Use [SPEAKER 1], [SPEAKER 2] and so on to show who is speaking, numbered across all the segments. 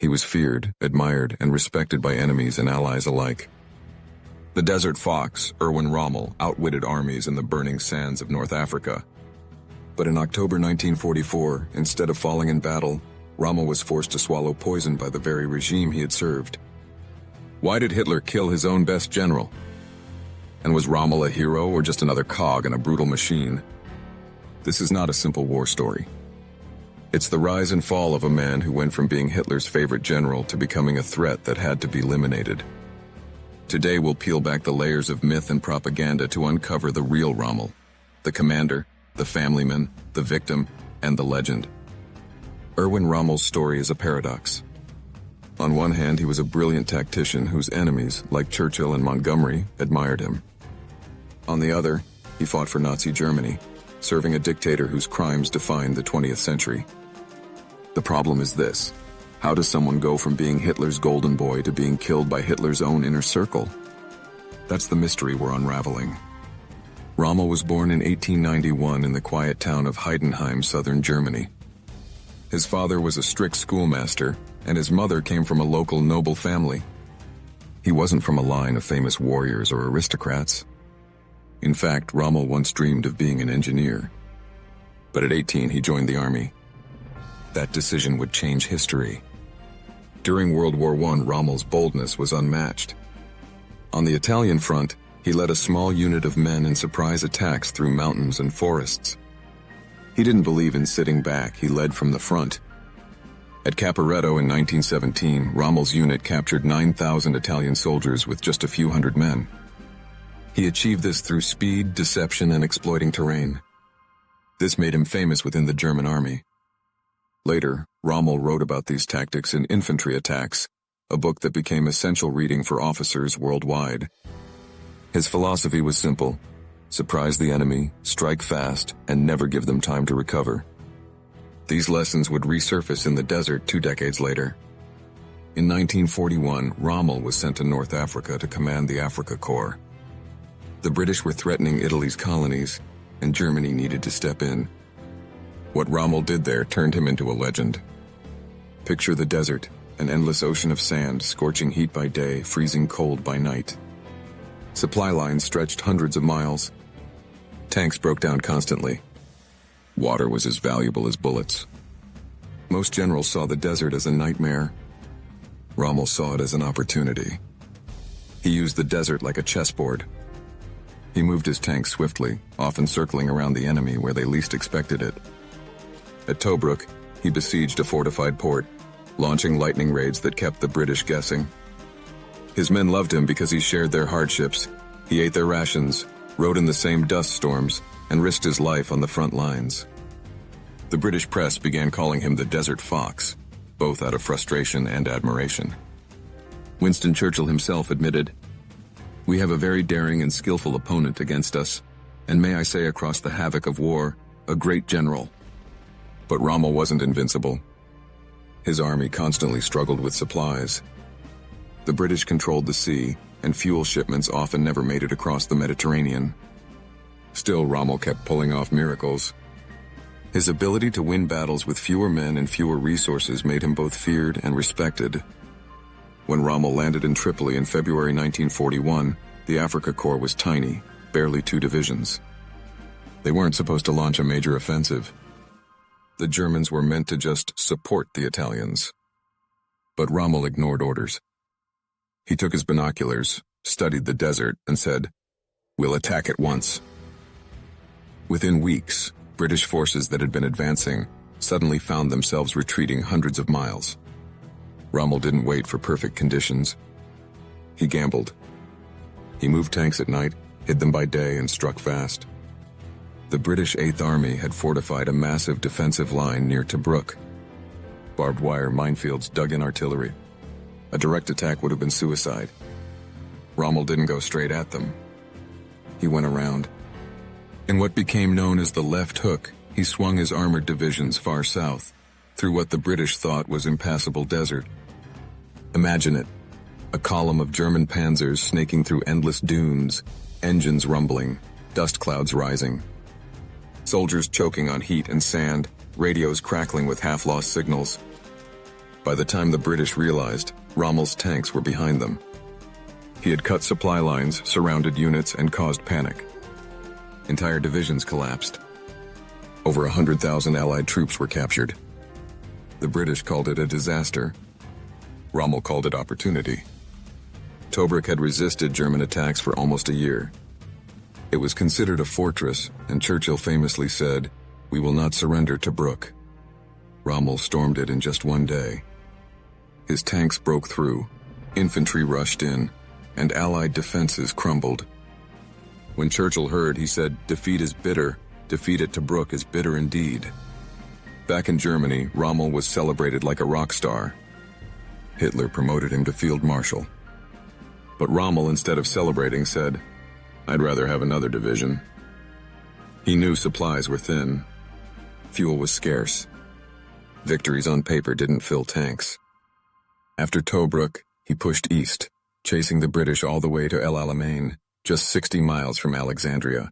[SPEAKER 1] was feared, admired, and respected by enemies and allies alike. The Desert Fox, Erwin Rommel, outwitted armies in the burning sands of North Africa. But in October 1944, instead of falling in battle, Rommel was forced to swallow poison by the very regime he had served. Why did Hitler kill his own best general? And was Rommel a hero or just another cog in a brutal machine? This is not a simple war story. It's the rise and fall of a man who went from being Hitler's favorite general to becoming a threat that had to be eliminated. Today we'll peel back the layers of myth and propaganda to uncover the real Rommel, the commander, the family man, the victim, and the legend. Erwin Rommel's story is a paradox. On one hand, he was a brilliant tactician whose enemies, like Churchill and Montgomery, admired him. On the other, he fought for Nazi Germany, serving a dictator whose crimes defined the 20th century. The problem is this: how does someone go from being Hitler's golden boy to being killed by Hitler's own inner circle? That's the mystery we're unraveling. Rommel was born in 1891 in the quiet town of Heidenheim, southern Germany. His father was a strict schoolmaster, and his mother came from a local noble family. He wasn't from a line of famous warriors or aristocrats. In fact, Rommel once dreamed of being an engineer. But at 18, he joined the army. That decision would change history. During World War I, Rommel's boldness was unmatched. On the Italian front, he led a small unit of men in surprise attacks through mountains and forests. He didn't believe in sitting back, he led from the front. At Caporetto in 1917, Rommel's unit captured 9,000 Italian soldiers with just a few hundred men. He achieved this through speed, deception, and exploiting terrain. This made him famous within the German army. Later, Rommel wrote about these tactics in Infantry Attacks, a book that became essential reading for officers worldwide. His philosophy was simple: surprise the enemy, strike fast, and never give them time to recover. These lessons would resurface in the desert 2 decades later. In 1941, Rommel was sent to North Africa to command the Africa Corps. The British were threatening Italy's colonies, and Germany needed to step in. What Rommel did there turned him into a legend. Picture the desert, an endless ocean of sand, scorching heat by day, freezing cold by night. Supply lines stretched hundreds of miles. Tanks broke down constantly. Water was as valuable as bullets. Most generals saw the desert as a nightmare. Rommel saw it as an opportunity. He used the desert like a chessboard. He moved his tanks swiftly, often circling around the enemy where they least expected it. At Tobruk, he besieged a fortified port, launching lightning raids that kept the British guessing. His men loved him because he shared their hardships. He ate their rations, rode in the same dust storms, and risked his life on the front lines. The British press began calling him the Desert Fox, both out of frustration and admiration. Winston Churchill himself admitted, "We have a very daring and skillful opponent against us, and may I say across the havoc of war, a great general." But Rommel wasn't invincible. His army constantly struggled with supplies. The British controlled the sea, and fuel shipments often never made it across the Mediterranean. Still, Rommel kept pulling off miracles. His ability to win battles with fewer men and fewer resources made him both feared and respected. When Rommel landed in Tripoli in February 1941, the Africa Corps was tiny, barely 2 divisions. They weren't supposed to launch a major offensive. The Germans were meant to just support the Italians. But Rommel ignored orders. He took his binoculars, studied the desert, and said, "We'll attack at once." Within weeks, British forces that had been advancing suddenly found themselves retreating hundreds of miles. Rommel didn't wait for perfect conditions. He gambled. He moved tanks at night, hid them by day, and struck fast. The British 8th Army had fortified a massive defensive line near Tobruk. Barbed wire minefields dug in artillery. A direct attack would have been suicide. Rommel didn't go straight at them. He went around. In what became known as the left hook, he swung his armored divisions far south, through what the British thought was impassable desert. Imagine it, a column of German panzers snaking through endless dunes, engines rumbling, dust clouds rising. Soldiers choking on heat and sand, radios crackling with half-lost signals. By the time the British realized, Rommel's tanks were behind them. He had cut supply lines, surrounded units, and caused panic. Entire divisions collapsed. Over 100,000 Allied troops were captured. The British called it a disaster. Rommel called it opportunity. Tobruk had resisted German attacks for almost a year. It was considered a fortress, and Churchill famously said, "We will not surrender Tobruk." Rommel stormed it in just one day. His tanks broke through, infantry rushed in, and Allied defenses crumbled. When Churchill heard, he said, "Defeat is bitter. Defeat at Tobruk is bitter indeed." Back in Germany, Rommel was celebrated like a rock star. Hitler promoted him to field marshal. But Rommel, instead of celebrating, said, "I'd rather have another division." He knew supplies were thin. Fuel was scarce. Victories on paper didn't fill tanks. After Tobruk, he pushed east, chasing the British all the way to El Alamein, just 60 miles from Alexandria.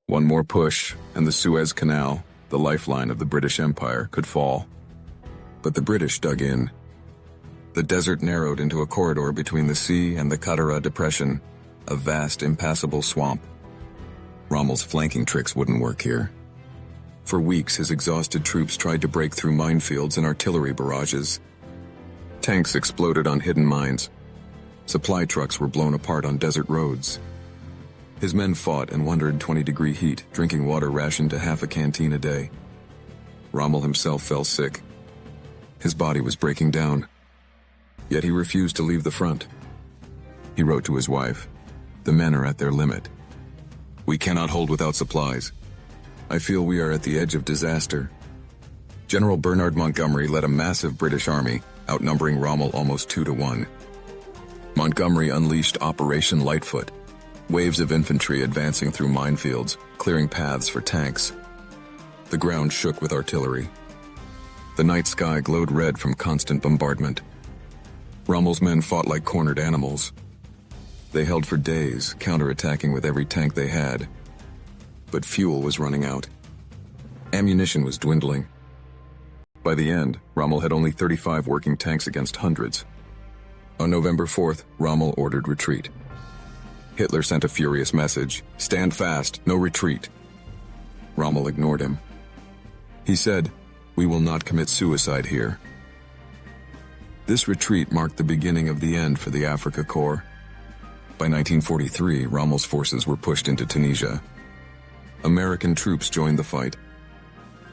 [SPEAKER 1] One more push, and the Suez Canal, the lifeline of the British Empire, could fall. But the British dug in. The desert narrowed into a corridor between the sea and the Qadara Depression, a vast, impassable swamp. Rommel's flanking tricks wouldn't work here. For weeks, his exhausted troops tried to break through minefields and artillery barrages. Tanks exploded on hidden mines. Supply trucks were blown apart on desert roads. His men fought in 120-degree heat, drinking water rationed to half a canteen a day. Rommel himself fell sick. His body was breaking down. Yet he refused to leave the front. He wrote to his wife, "The men are at their limit. We cannot hold without supplies. I feel we are at the edge of disaster." General Bernard Montgomery led a massive British army, outnumbering Rommel almost 2-1. Montgomery unleashed Operation Lightfoot, waves of infantry advancing through minefields, clearing paths for tanks. The ground shook with artillery. The night sky glowed red from constant bombardment. Rommel's men fought like cornered animals. They held for days, counterattacking with every tank they had. But fuel was running out. Ammunition was dwindling. By the end, Rommel had only 35 working tanks against hundreds. On November 4th, Rommel ordered retreat. Hitler sent a furious message, "Stand fast, no retreat." Rommel ignored him. He said, "We will not commit suicide here." This retreat marked the beginning of the end for the Afrika Korps. By 1943, Rommel's forces were pushed into Tunisia. American troops joined the fight.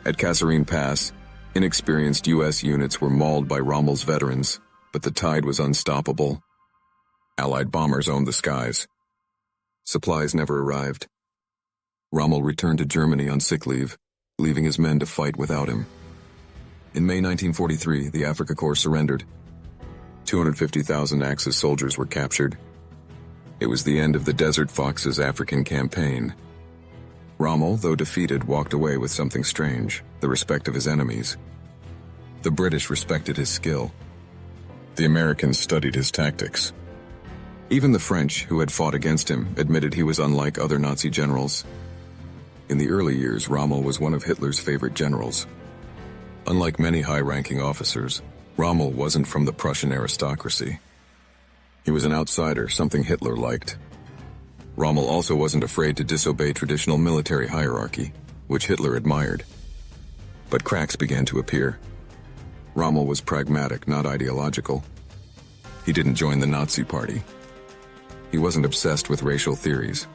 [SPEAKER 1] At Kasserine Pass, inexperienced U.S. units were mauled by Rommel's veterans, but the tide was unstoppable. Allied bombers owned the skies. Supplies never arrived. Rommel returned to Germany on sick leave, leaving his men to fight without him. In May 1943, the Afrika Korps surrendered. 250,000 Axis soldiers were captured. It was the end of the Desert Fox's African campaign. Rommel, though defeated, walked away with something strange, the respect of his enemies. The British respected his skill. The Americans studied his tactics. Even the French, who had fought against him, admitted he was unlike other Nazi generals. In the early years, Rommel was one of Hitler's favorite generals. Unlike many high-ranking officers, Rommel wasn't from the Prussian aristocracy. He was an outsider, something Hitler liked. Rommel also wasn't afraid to disobey traditional military hierarchy, which Hitler admired. But cracks began to appear. Rommel was pragmatic, not ideological. He didn't join the Nazi Party. He wasn't obsessed with racial theories.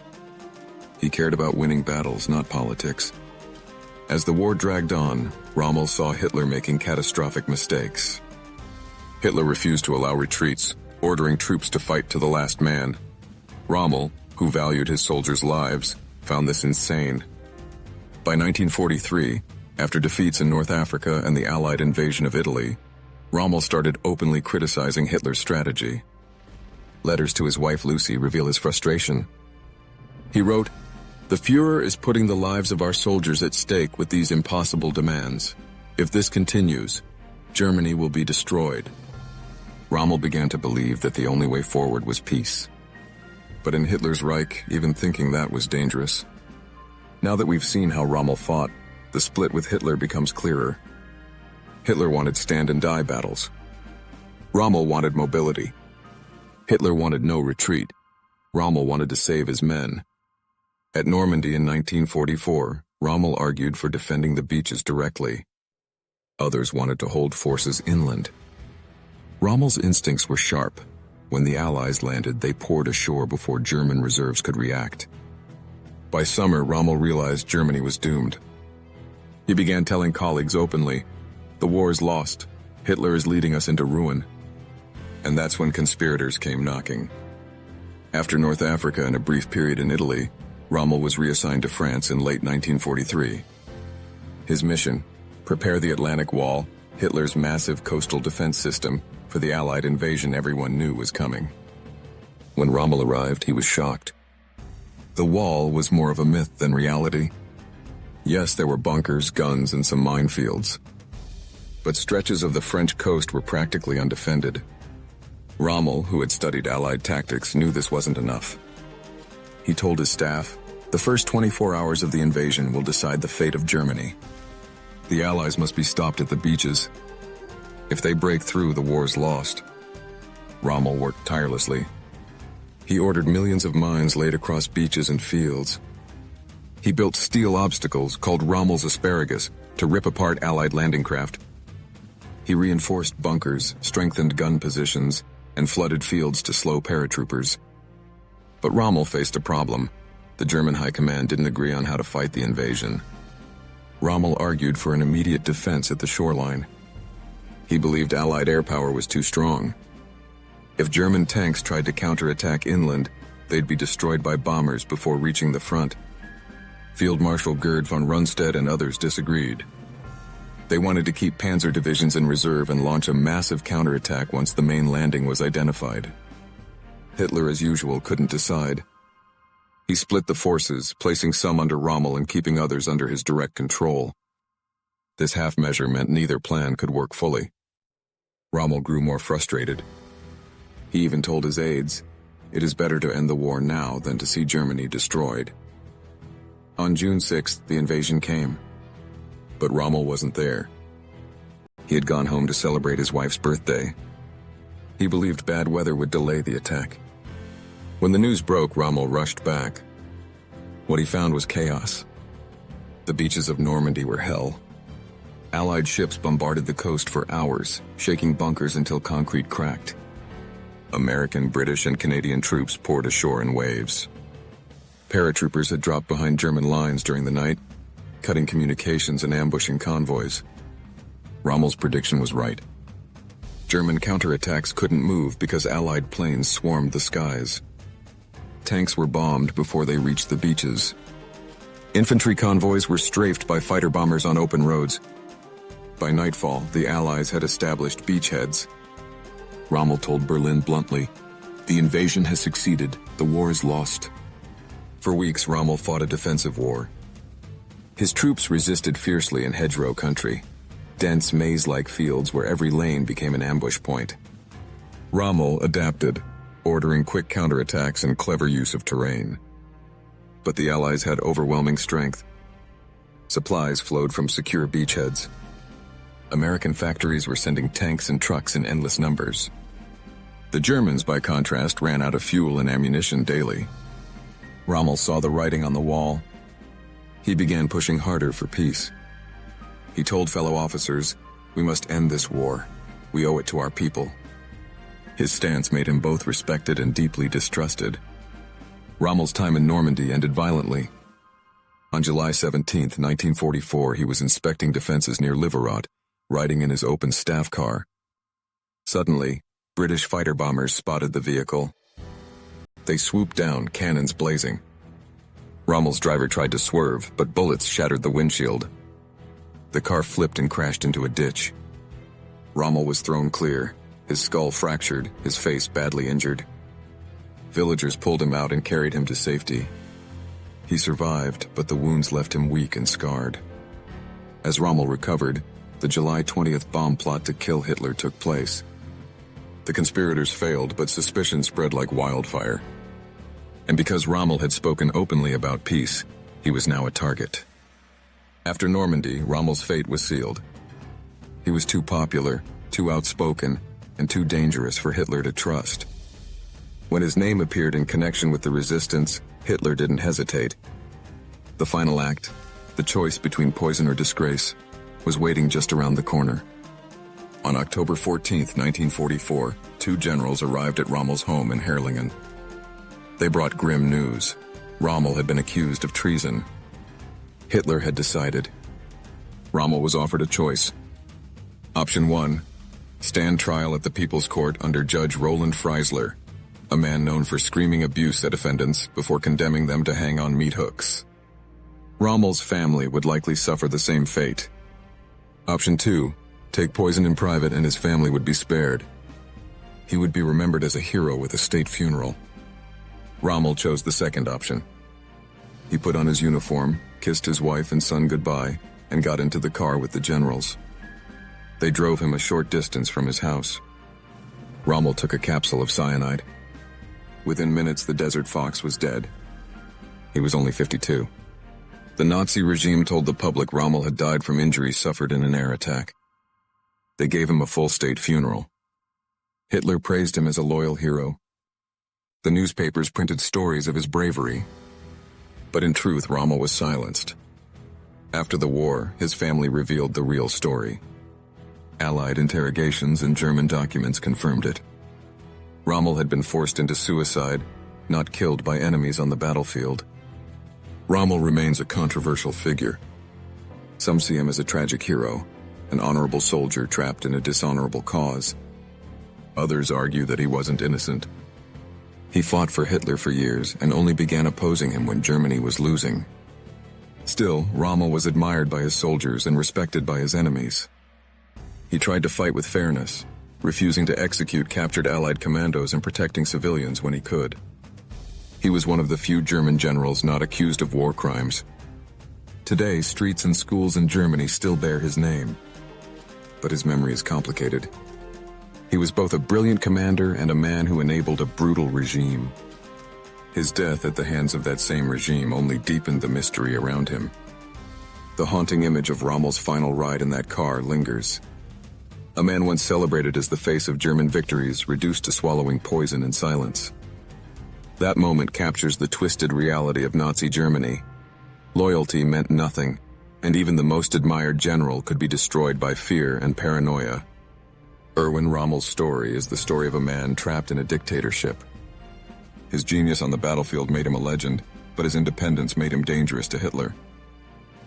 [SPEAKER 1] He cared about winning battles, not politics. As the war dragged on, Rommel saw Hitler making catastrophic mistakes. Hitler refused to allow retreats, ordering troops to fight to the last man. Rommel, who valued his soldiers' lives, found this insane. By 1943, after defeats in North Africa and the Allied invasion of Italy, Rommel started openly criticizing Hitler's strategy. Letters to his wife Lucy reveal his frustration. He wrote, "The Führer is putting the lives of our soldiers at stake with these impossible demands. If this continues, Germany will be destroyed." Rommel began to believe that the only way forward was peace. But in Hitler's Reich, even thinking that was dangerous. Now that we've seen how Rommel fought, the split with Hitler becomes clearer. Hitler wanted stand-and-die battles. Rommel wanted mobility. Hitler wanted no retreat. Rommel wanted to save his men. At Normandy in 1944, Rommel argued for defending the beaches directly. Others wanted to hold forces inland. Rommel's instincts were sharp. When the Allies landed, they poured ashore before German reserves could react. By summer, Rommel realized Germany was doomed. He began telling colleagues openly, "The war is lost. Hitler is leading us into ruin." And that's when conspirators came knocking. After North Africa and a brief period in Italy, Rommel was reassigned to France in late 1943. His mission: prepare the Atlantic Wall, Hitler's massive coastal defense system, for the Allied invasion everyone knew was coming. When Rommel arrived, he was shocked. The wall was more of a myth than reality. Yes, there were bunkers, guns, and some minefields. But stretches of the French coast were practically undefended. Rommel, who had studied Allied tactics, knew this wasn't enough. He told his staff, "The first 24 hours of the invasion will decide the fate of Germany. The Allies must be stopped at the beaches. If they break through, the war's lost." Rommel worked tirelessly. He ordered millions of mines laid across beaches and fields. He built steel obstacles, called Rommel's asparagus, to rip apart Allied landing craft. He reinforced bunkers, strengthened gun positions, and flooded fields to slow paratroopers. But Rommel faced a problem. The German high command didn't agree on how to fight the invasion. Rommel argued for an immediate defense at the shoreline. He believed Allied air power was too strong. If German tanks tried to counterattack inland, they'd be destroyed by bombers before reaching the front. Field Marshal Gerd von Rundstedt and others disagreed. They wanted to keep panzer divisions in reserve and launch a massive counterattack once the main landing was identified. Hitler, as usual, couldn't decide. He split the forces, placing some under Rommel and keeping others under his direct control. This half measure meant neither plan could work fully. Rommel grew more frustrated. He even told his aides, "It is better to end the war now than to see Germany destroyed." On June 6th, the invasion came. But Rommel wasn't there. He had gone home to celebrate his wife's birthday. He believed bad weather would delay the attack. When the news broke, Rommel rushed back. What he found was chaos. The beaches of Normandy were hell. Allied ships bombarded the coast for hours, shaking bunkers until concrete cracked. American, British, and Canadian troops poured ashore in waves. Paratroopers had dropped behind German lines during the night, cutting communications and ambushing convoys. Rommel's prediction was right. German counterattacks couldn't move because Allied planes swarmed the skies. Tanks were bombed before they reached the beaches. Infantry convoys were strafed by fighter bombers on open roads. By nightfall, the Allies had established beachheads. Rommel told Berlin bluntly, "The invasion has succeeded. The war is lost." For weeks, Rommel fought a defensive war. His troops resisted fiercely in hedgerow country, dense maze-like fields where every lane became an ambush point. Rommel adapted, ordering quick counterattacks and clever use of terrain. But the Allies had overwhelming strength. Supplies flowed from secure beachheads. American factories were sending tanks and trucks in endless numbers. The Germans, by contrast, ran out of fuel and ammunition daily. Rommel saw the writing on the wall. He began pushing harder for peace. He told fellow officers, "We must end this war. We owe it to our people." His stance made him both respected and deeply distrusted. Rommel's time in Normandy ended violently. On July 17, 1944, he was inspecting defenses near Liverot, riding in his open staff car. Suddenly, British fighter bombers spotted the vehicle. They swooped down, cannons blazing. Rommel's driver tried to swerve, but bullets shattered the windshield. The car flipped and crashed into a ditch. Rommel was thrown clear, his skull fractured, his face badly injured. Villagers pulled him out and carried him to safety. He survived, but the wounds left him weak and scarred. As Rommel recovered, the July 20th bomb plot to kill Hitler took place. The conspirators failed, but suspicion spread like wildfire. And because Rommel had spoken openly about peace, he was now a target. After Normandy, Rommel's fate was sealed. He was too popular, too outspoken, and too dangerous for Hitler to trust. When his name appeared in connection with the resistance, Hitler didn't hesitate. The final act, the choice between poison or disgrace, was waiting just around the corner. On October 14, 1944, two generals arrived at Rommel's home in Herrlingen. They brought grim news. Rommel had been accused of treason. Hitler had decided. Rommel was offered a choice. Option 1, stand trial at the People's Court under Judge Roland Freisler, a man known for screaming abuse at defendants before condemning them to hang on meat hooks. Rommel's family would likely suffer the same fate. Option 2, take poison in private and his family would be spared. He would be remembered as a hero with a state funeral. Rommel chose the second option. He put on his uniform, kissed his wife and son goodbye, and got into the car with the generals. They drove him a short distance from his house. Rommel took a capsule of cyanide. Within minutes, the Desert Fox was dead. He was only 52. The Nazi regime told the public Rommel had died from injuries suffered in an air attack. They gave him a full state funeral. Hitler praised him as a loyal hero. The newspapers printed stories of his bravery. But in truth, Rommel was silenced. After the war, his family revealed the real story. Allied interrogations and German documents confirmed it. Rommel had been forced into suicide, not killed by enemies on the battlefield. Rommel remains a controversial figure. Some see him as a tragic hero, an honorable soldier trapped in a dishonorable cause. Others argue that he wasn't innocent. He fought for Hitler for years and only began opposing him when Germany was losing. Still, Rommel was admired by his soldiers and respected by his enemies. He tried to fight with fairness, refusing to execute captured Allied commandos and protecting civilians when he could. He was one of the few German generals not accused of war crimes. Today, streets and schools in Germany still bear his name. But his memory is complicated. He was both a brilliant commander and a man who enabled a brutal regime. His death at the hands of that same regime only deepened the mystery around him. The haunting image of Rommel's final ride in that car lingers. A man once celebrated as the face of German victories, reduced to swallowing poison in silence. That moment captures the twisted reality of Nazi Germany. Loyalty meant nothing, and even the most admired general could be destroyed by fear and paranoia. Erwin Rommel's story is the story of a man trapped in a dictatorship. His genius on the battlefield made him a legend, but his independence made him dangerous to Hitler.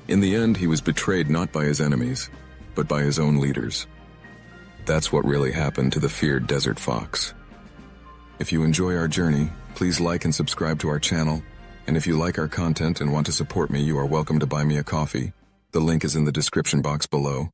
[SPEAKER 1] In the end, he was betrayed not by his enemies, but by his own leaders. That's what really happened to the feared Desert Fox. If you enjoy our journey, please like and subscribe to our channel, and if you like our content and want to support me, you are welcome to buy me a coffee. The link is in the description box below.